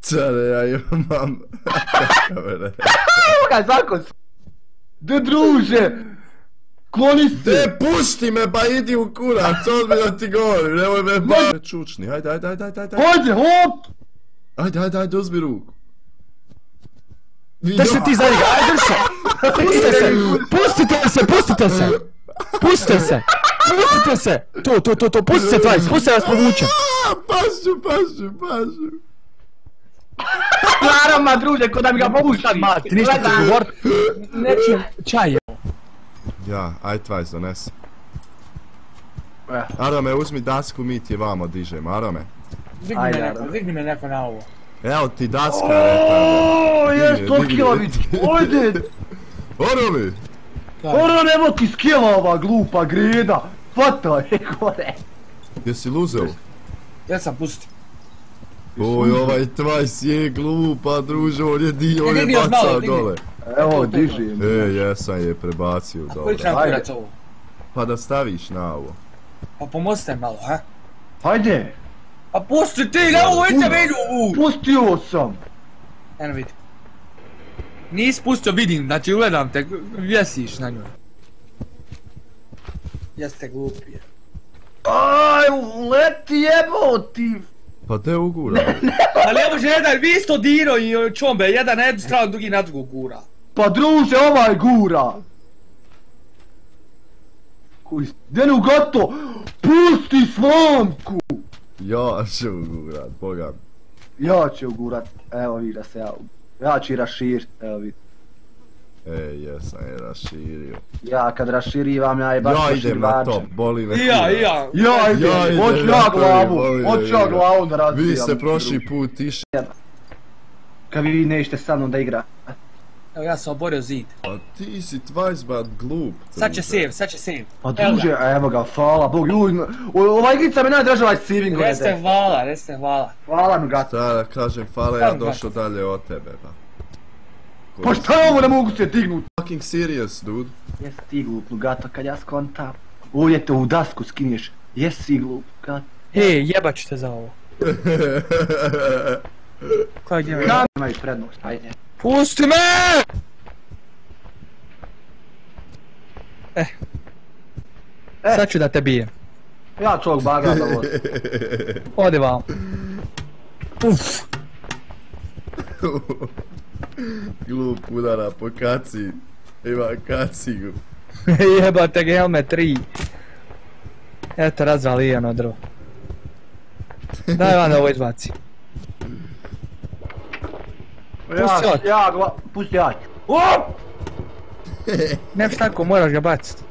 Čare, ja imam... Kamere. Kaj, zakon si. De druže! Kloni se! De, pušti me, pa idi u kurac, ozbiljno ti govorim, nemoj me ba... Čučni, ajde. Hajde, hop! Ajde, uzmi ruku. Drži se ti za njega, ajde drži se! Pustite se! To, pustite se Twice, pustite vas povučem! Pašu! Naravno, druže, ko da mi ga povuča. Ti ništa ti govorit, nećem čaj je. Ja, aj Twice donesi. Arome, uzmi dasku, mi ti je vamo dižemo, Arome. Digni me neko na ovo. Evo ti daska, rekao. Oooo, jes to skilović, ojde! Arome! Ono evo ti skila ova glupa greda. Fataj, gore. Jesi luzeo? Ja sam pusti. Oj, ovaj Twice je glupa, druže, on je bacao dole. Evo, dižim. Jesam je prebacio A koji dole. treba kurac ovo? Pa da staviš na ovo. Pa pomozite malo, ha? Hajde. Pa pusti ti, na ovo idem idu! Pustio sam. Eno vidi. Nis pustio, vidim, znači gledam te, vjesiš na njoj. Jeste glupi. Aj, leti jebo ti. Pa te ugura. Ali evo že jedan, vi isto Dino i Čombe, jedan na jednu stranu, drugi na drugu gura. Pa druže, ovaj gura. Koji, Denu gato, pusti slamku. Ja ću ugurat, boga. Ja ću ugurat, evo vidi da se ja ću i raširit, evo vidi. Jesam je raširio. Ja kad raširivam, ja je baš Ja idem na top, raširivačem. boli me. I ja. Ja idem, hoću ja glavu da razvijam. Vi ste prošli put tiše. Kad vi nećete sa mnom da igra. Evo ja sam oborio zid. Pa ti si Twice bat glup. Sad će save. Pa druže, evo ga, hvala Bog, ova igrica me najdraža ovaj saving. Reste hvala. Hvala mi gato. Šta da kažem, hvala, ja došao dalje od tebe, pa. Pa šta je ovo, ne mogu se dignut? Fucking serious, dude. Jesi ti glup, gato, kad ja skontam. Ovdje te u dasku skinješ, jesi glup, gato. Hej, jebat ću te za ovo. Koja gdje me? Imaju prednost, ajde. Pusti me! Sad ću da te bijem. Ja ću ovog bagra da vodim. Odi vam. Uff. Glup udara po kaci. Ima kacigu. Jebate ga helmet 3. Eto razvali ono drvo. Daj vam da ovo izbaci. Pusti ja ću. Op! Nemaš tako, moraš ga baciti.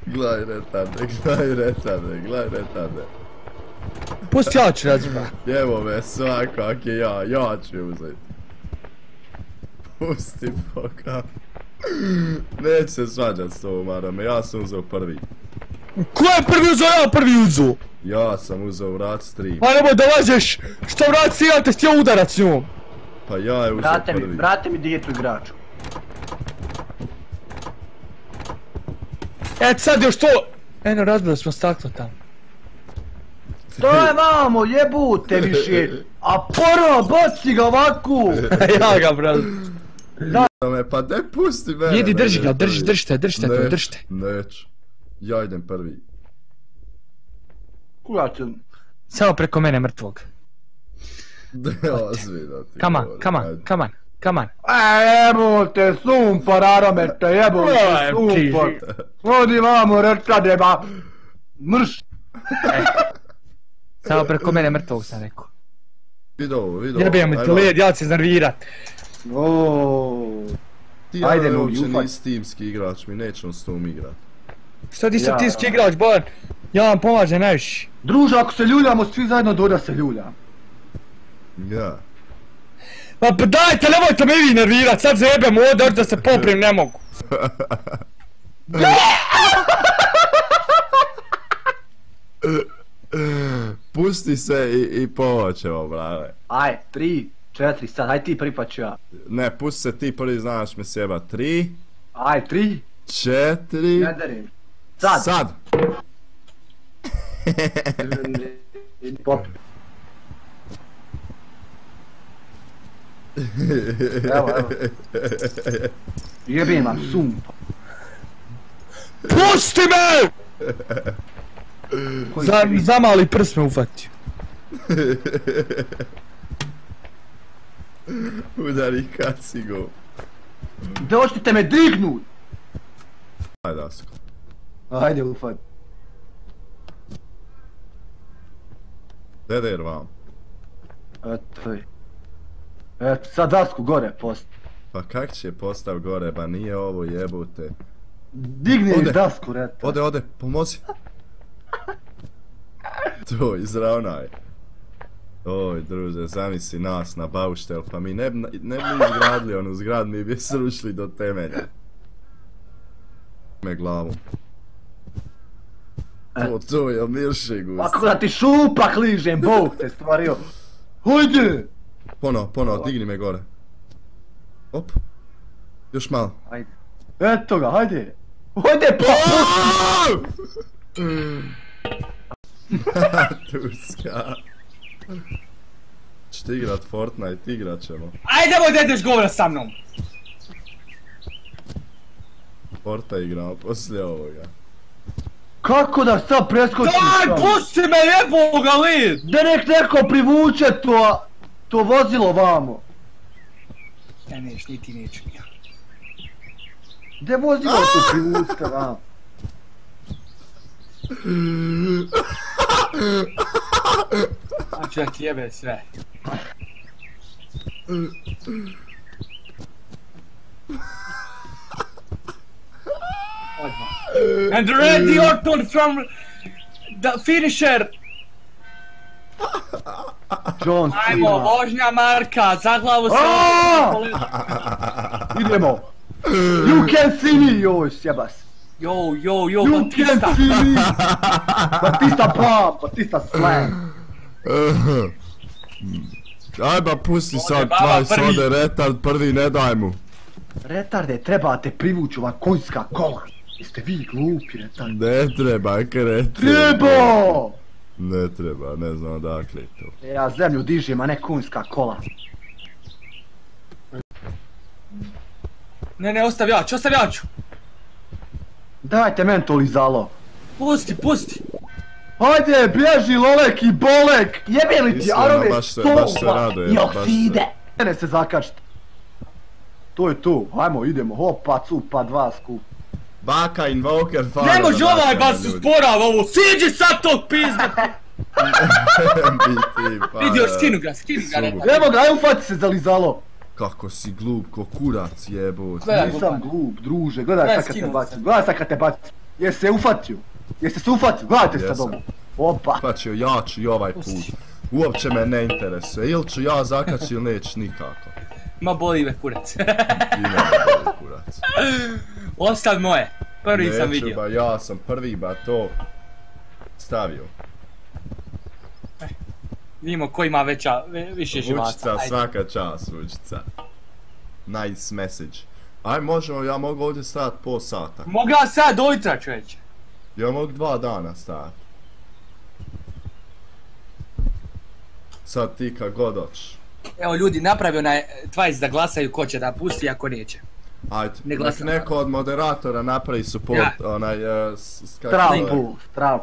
Gledaj retarde. Pusti ja ću razba. Evo me svakak je ja ću uzeti. Pusti boka. Neće se svađat s tobom, Arame, ja sam uzeo prvi. Ko je prvi uzeo, ja prvi uzeo? Ja sam uzeo vrat stream. Pa nemoj da lažeš, što vrat si, ja te htio udarat s njom. Pa ja je uzeo prvi. Vrate mi djetu igraču. Et sad još to... Eno, razbili smo staklo tamo. To je vamo, jebute više. A poro, baci ga ovako. Ja ga, brad. Pa daj pusti mene. Jedi, drži ga, držite to, držite. Neću. Ja idem prvi. Kuda ću? Samo preko mene mrtvog. Ozbiljno ti. Come on. Jebote, sumpar, Aramete, jebote, sumpar. Odi vamo, rečade, ba. Mrš. Samo preko mene mrtvog sam rekao. Vidio ovo. Jebija mi ti led, ja ću se iznervirat. Ti Arame uopće nisi timski igrač, mi nećemo s tom igrat. Što ti sam timski igrač, Bojan? Ja vam pomažem najviše. Druže, ako se ljuljamo, svi zajedno doda se ljuljam. Ja. Pa dajte, nemojte me vi nervirat, sad zajebem ovdje, da se poprim ne mogu. Pusti se i pohoćemo, brale. Aj, 3, 4, sad, aj ti prvi pa ću ja. Ne, pusti se ti prvi, znaš me sjeba. 3. Aj, 3. 4. Ne darim. Sad. Pop. Evo. Jebim vam sumpa. Pusti me! Za mali prst me ufatio. Udari kacigu. Dođite me dignut! Ajde, Dasko. Ajde ufat. Dede jer vam. Eto je. Eto, sad Dasku gore post. Pa kak će postav gore, ba nije ovo jebute. Digni Ode. Dasku, reta. Ode, pomozi. To, izravnaj. Oj, druže, zamisli nas na bauštel, pa mi ne bi izgradili onu zgrad, mi bi srušili do temelja. Me glavu. To je mirše gust. Pa kako da ti šupak ližem, Bog te stvario. Hajde! Ponovo, digni me gore. Op. Još malo. Hajde. Eto ga, hajde. Hajde pa! Tuska. Čete igrat Fortnite, igrat ćemo. Ajde moj dedeš govora sa mnom! Fortnite igramo poslije ovoga. Kako da sad preskočim Daj, pusti me jeboga li! Da nek neko privuče to vozilo vamo. Ja neš, niti neću ja. Gdje vozilo to privučite vamo? Znači da ti jebe sve. Odmah. And Randy Orton from the finisher. John Ajmo, Cena. vožnja Marka, za glavu se... Idemo. You can see me, joj sjebas. Yo, You can Batista. see me. Batista pop, Batista slang. Aj ba pusti sad, Ode, baba, tvaj prvi. sode retard, prvi ne daj mu. Retarde, trebate privući ova konjska kola. Jeste vi glupi, retarde. Ne treba kreti. Treba! Ne treba, ne znam odakle je to. Ja zemlju dižem, a ne konjska kola. Ne, ostav ja ću. Dajte mentolizalo. Pusti. Hajde, bježi Lolek i Bolek! Jebe li ti Iskreno, arove baš se radujem, i baš se. okside! Mene se zakačite. To je to, hajmo idemo, hopa, cupa, dva skup. Baka Invoker fara. Ne može ovaj bas usporava ovo, siđi sad tog pizda! Vidio, skinu ga, ne. Evo ga, aj ufati se za lizalo. Kako si glup, ko kurac jebote. Gledaj. Nisam glup, druže, gledaj sad kad te bacim, Jesi se ufatio? Jeste se ufatio? Gledajte sad Jesam. ovo. Opa. Pa ću, ja ću i ovaj put. Uopće me ne interesuje, ili ću ja zakaći ili neć nikako. Ma boli me kurac. I ne boli kurac. Ostav moje, prvi sam Neću vidio. ba, ja sam prvi ba to stavio. Vidimo ko ima više živaca. Vučica, Ajde. svaka čast Vučica. Nice message. Aj možemo, ja mogu ovdje stajat pol sata. Moga sad do jutra, čovječe. Ja mogu 2 dana stajat. Sad ti kad god hoćeš. Evo ljudi, napravi onaj Twice da glasaju ko će da pusti, ako neće. Ajde, Ne nek glasam. neko od moderatora napravi support, Ja. onaj, Strav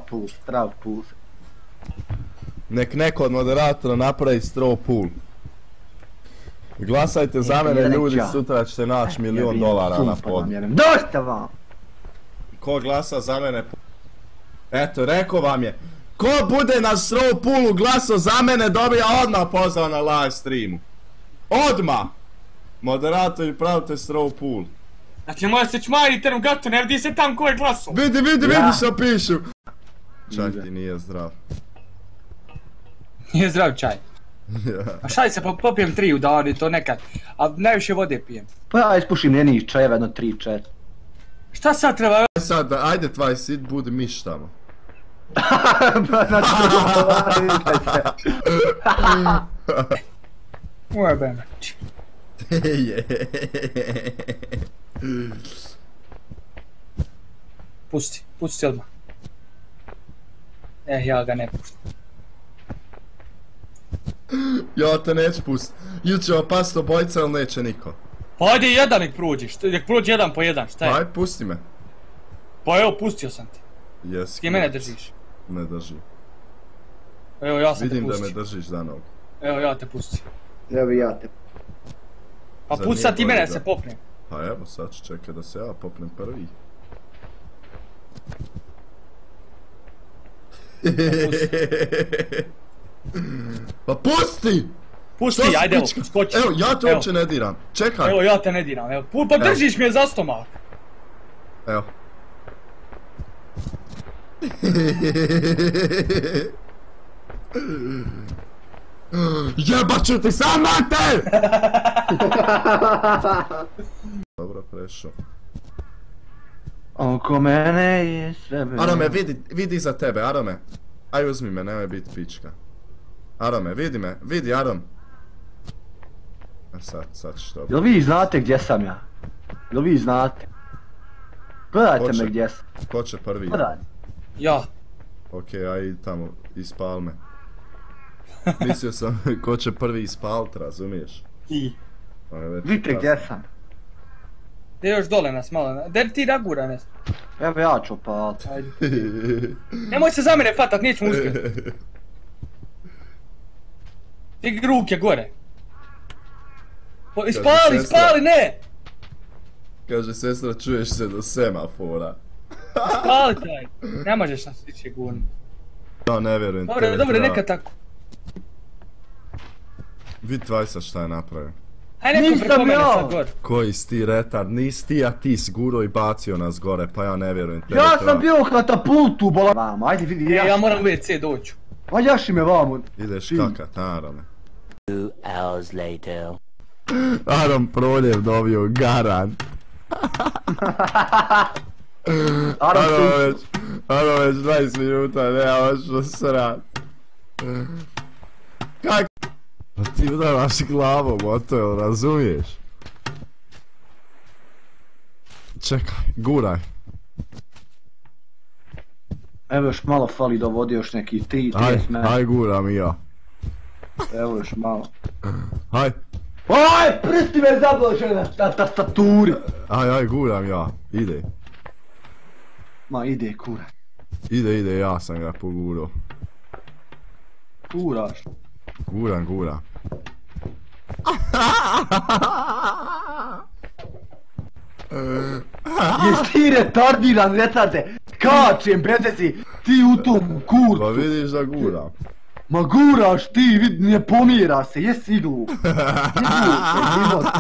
puls. Nek neko od moderatora napravi straw pool. Glasajte za mene ljudi, sutra ćete naći $1.000.000 na podu. Dosta vam! Ko glasa za mene? Eto, rekao vam je. Ko bude na straw poolu glasao za mene dobija odmah pozvao na live streamu. Odmah! Moderatori pravite straw pool. Znači moja se čmari termogatu, ne vidi se tam ko je glasao. Vidi što pišu. Čak ti nije zdrav. Nije zdrav čaj. A šalj se, popijem 3 u danu i to nekad. A najviše vode pijem. Pa ja ispušim njenih čajeva, jedno 3-4. Šta sad treba? Sad, ajde tvaj sit, budi miš tamo. Moja bena. Pusti odmah. Ja ga ne pustim. Ja te neću pustit. Ili će opast obojica ili neće niko. Pa ajde jedan nek prođi, nek prođi jedan po jedan, šta je? Aj, pusti me. Pa evo, pustio sam ti. Jes. Ti mene držiš. Ne drži. Evo, ja sam te Vidim pustio. da me držiš za nogu. Evo, ja te pustio. Evo ja te. Pa Zar pusti sad ti nije mene da bolje se popnem. Pa evo, sad ću čekaj da se ja popnem prvi. Pa pusti! Pusti, Što si ajde evo, pička? skoči. Evo, ja te Evo. uopće ne diram. Čekaj. Evo, ja te ne diram, evo. Pa držiš me za stomak. Evo. Jebat ću ti sam mate! Dobro, prešao. Oko mene je sve... Arome, vidi iza tebe, Arome. Aj uzmi me, nemoj biti pička. Arome, vidi me, vidi Arom. A sad ću to... Jel vi znate gdje sam ja? Jel vi znate? Gledajte Hoće. me gdje sam. Ko će prvi? Gledajte. Ja. Okej, aj idi tamo, ispal me. Mislio sam ko će prvi ispalit, razumiješ? Ti. Aj, već Vidite gdje sam. Gdje još dole nas malo, der ti nagura nas. Evo ja ću opalit. Ajde. Nemoj se za mene fatat, nećemo uspjeti. Dig ruke gore. Ispali, sestra. ispali, ne! Kaže sestra, čuješ se do semafora. Ispali taj. Ne možeš nas više gurniti. Ja ne vjerujem Dobre, tebi, dobre, treba. neka tako. Vid Tvajsa šta je napravio. Hajde neko Nisam preko mene ja. sad gore. Koji si ti retard, nisi ti, a ti siguro i bacio nas gore, pa ja ne vjerujem tebi. Ja treba. sam bio u katapultu, bola... Vamo, ajde vidi, Ja moram u WC doću. Aj jaši me vamo. Ideš Ti. kakat, Arome. 2 hours later. Arom Proljev dobio garant. Arom Arom već 20 minuta, nema što srat. Kak? Pa ti udaraš glavom o to, jel razumiješ? Čekaj, guraj. Evo još malo fali da vodi još neki 3-5 metara. Aj guram i ja. Evo još malo. Aj, Aj, prsti me zablože na tastaturi. aj guram ja, ide. Ma ide kura. Ide, ja sam ga pogurao. Kuraš. Guram. Jesi ti retardiran, retarde? Kačem, brete si, ti u tom Pa kurcu. vidiš da guram. Ma guraš ti, vid, ne pomira se, jesi glup. Jebote,